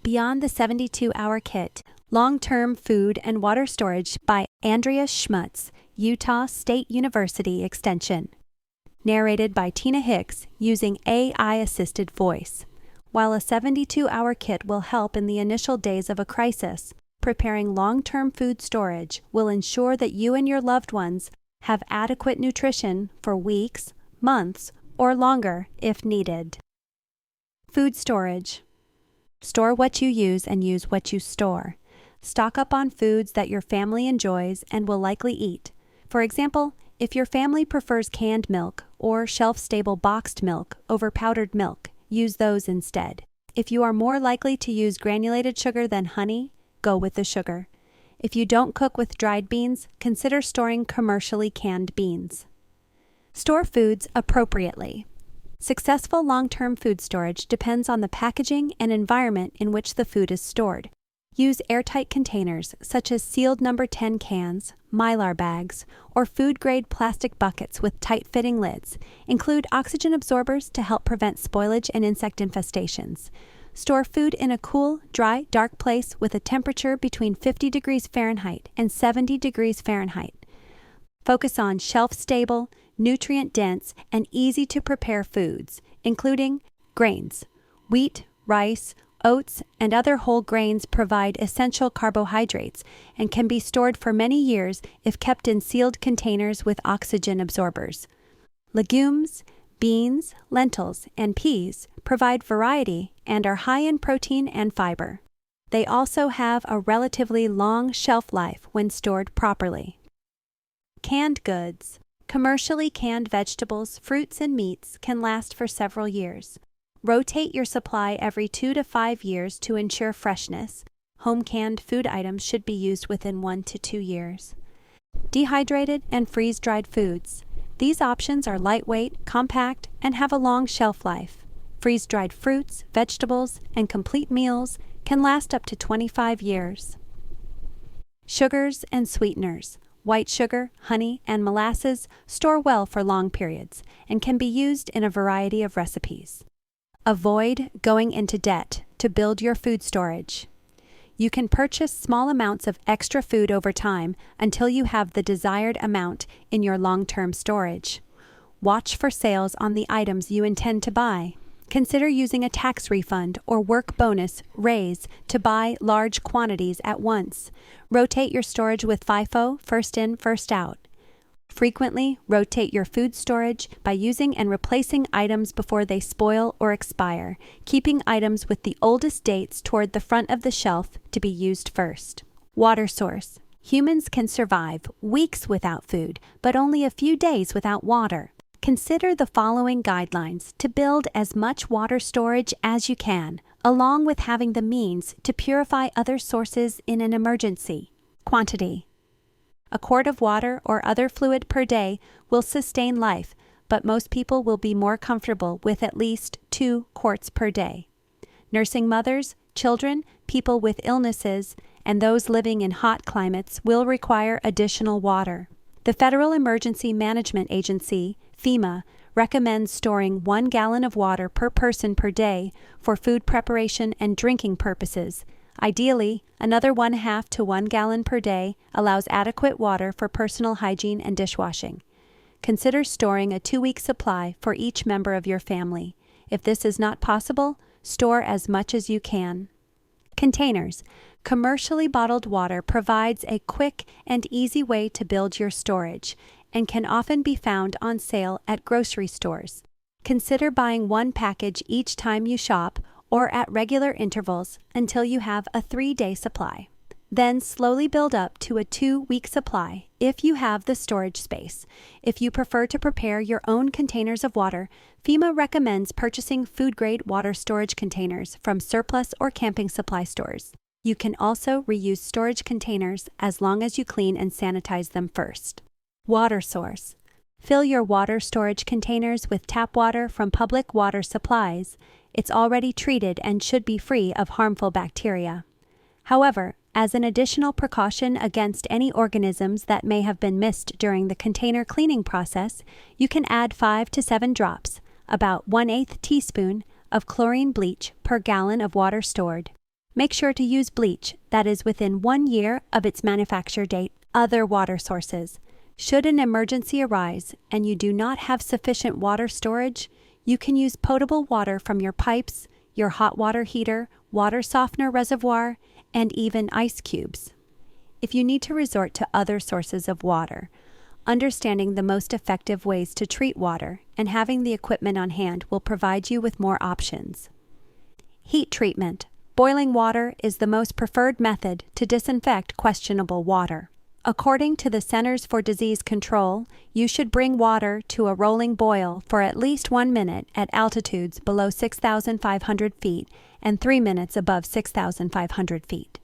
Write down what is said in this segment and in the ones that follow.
Beyond the 72-Hour Kit, Long-Term Food and Water Storage by Andrea Schmutz, Utah State University Extension. Narrated by Tina Hicks using AI-assisted voice. While a 72-hour kit will help in the initial days of a crisis, preparing long-term food storage will ensure that you and your loved ones have adequate nutrition for weeks, months, or longer if needed. Food storage. Store what you use and use what you store. Stock up on foods that your family enjoys and will likely eat. For example, if your family prefers canned milk or shelf-stable boxed milk over powdered milk, use those instead. If you are more likely to use granulated sugar than honey, go with the sugar. If you don't cook with dried beans, consider storing commercially canned beans. Store foods appropriately. Successful long-term food storage depends on the packaging and environment in which the food is stored. Use airtight containers such as sealed number 10 cans, Mylar bags, or food-grade plastic buckets with tight-fitting lids. Include oxygen absorbers to help prevent spoilage and insect infestations. Store food in a cool, dry, dark place with a temperature between 50 degrees Fahrenheit and 70 degrees Fahrenheit. Focus on shelf-stable, nutrient-dense, and easy-to-prepare foods, including grains. Wheat, rice, oats, and other whole grains provide essential carbohydrates and can be stored for many years if kept in sealed containers with oxygen absorbers. Legumes, beans, lentils, and peas provide variety and are high in protein and fiber. They also have a relatively long shelf life when stored properly. Canned goods. Commercially canned vegetables, fruits, and meats can last for several years. Rotate your supply every 2 to 5 years to ensure freshness. Home canned food items should be used within 1 to 2 years. Dehydrated and freeze-dried foods. These options are lightweight, compact, and have a long shelf life. Freeze-dried fruits, vegetables, and complete meals can last up to 25 years. Sugars and sweeteners. White sugar, honey, and molasses store well for long periods and can be used in a variety of recipes. Avoid going into debt to build your food storage. You can purchase small amounts of extra food over time until you have the desired amount in your long-term storage. Watch for sales on the items you intend to buy. Consider using a tax refund or work bonus raise to buy large quantities at once. Rotate your storage with FIFO, first in, first out. Frequently rotate your food storage by using and replacing items before they spoil or expire, keeping items with the oldest dates toward the front of the shelf to be used first. Water source. Humans can survive weeks without food, but only a few days without water. Consider the following guidelines to build as much water storage as you can, along with having the means to purify other sources in an emergency. Quantity. A quart of water or other fluid per day will sustain life, but most people will be more comfortable with at least 2 quarts per day. Nursing mothers, children, people with illnesses, and those living in hot climates will require additional water. The Federal Emergency Management Agency, FEMA, recommends storing 1 gallon of water per person per day for food preparation and drinking purposes. Ideally, another 1/2 to 1 gallon per day allows adequate water for personal hygiene and dishwashing. Consider storing a 2-week supply for each member of your family. If this is not possible, store as much as you can. Containers. Commercially bottled water provides a quick and easy way to build your storage and can often be found on sale at grocery stores. Consider buying 1 package each time you shop or at regular intervals until you have a 3-day supply. Then slowly build up to a 2-week supply if you have the storage space. If you prefer to prepare your own containers of water, FEMA recommends purchasing food-grade water storage containers from surplus or camping supply stores. You can also reuse storage containers as long as you clean and sanitize them first. Water source. Fill your water storage containers with tap water from public water supplies. It's already treated and should be free of harmful bacteria. However, as an additional precaution against any organisms that may have been missed during the container cleaning process, you can add 5 to 7 drops, about 1/8 teaspoon, of chlorine bleach per gallon of water stored. Make sure to use bleach that is within 1 year of its manufacture date. Other water sources. Should an emergency arise and you do not have sufficient water storage, you can use potable water from your pipes, your hot water heater, water softener reservoir, and even ice cubes. If you need to resort to other sources of water, understanding the most effective ways to treat water and having the equipment on hand will provide you with more options. Heat treatment. Boiling water is the most preferred method to disinfect questionable water. According to the Centers for Disease Control, you should bring water to a rolling boil for at least 1 minute at altitudes below 6,500 feet and 3 minutes above 6,500 feet.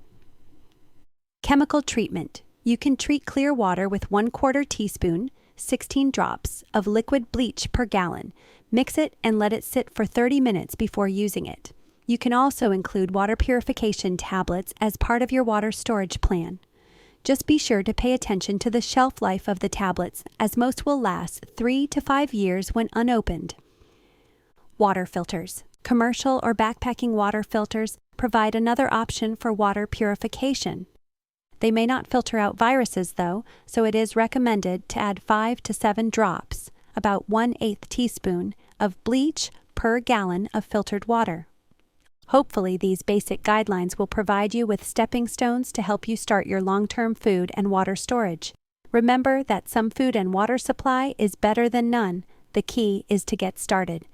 Chemical treatment. You can treat clear water with 1/4 teaspoon, 16 drops of liquid bleach per gallon. Mix it and let it sit for 30 minutes before using it. You can also include water purification tablets as part of your water storage plan. Just be sure to pay attention to the shelf life of the tablets, as most will last 3 to 5 years when unopened. Water filters. Commercial or backpacking water filters provide another option for water purification. They may not filter out viruses, though, so it is recommended to add 5 to 7 drops, about 1/8 teaspoon, of bleach per gallon of filtered water. Hopefully, these basic guidelines will provide you with stepping stones to help you start your long-term food and water storage. Remember that some food and water supply is better than none. The key is to get started.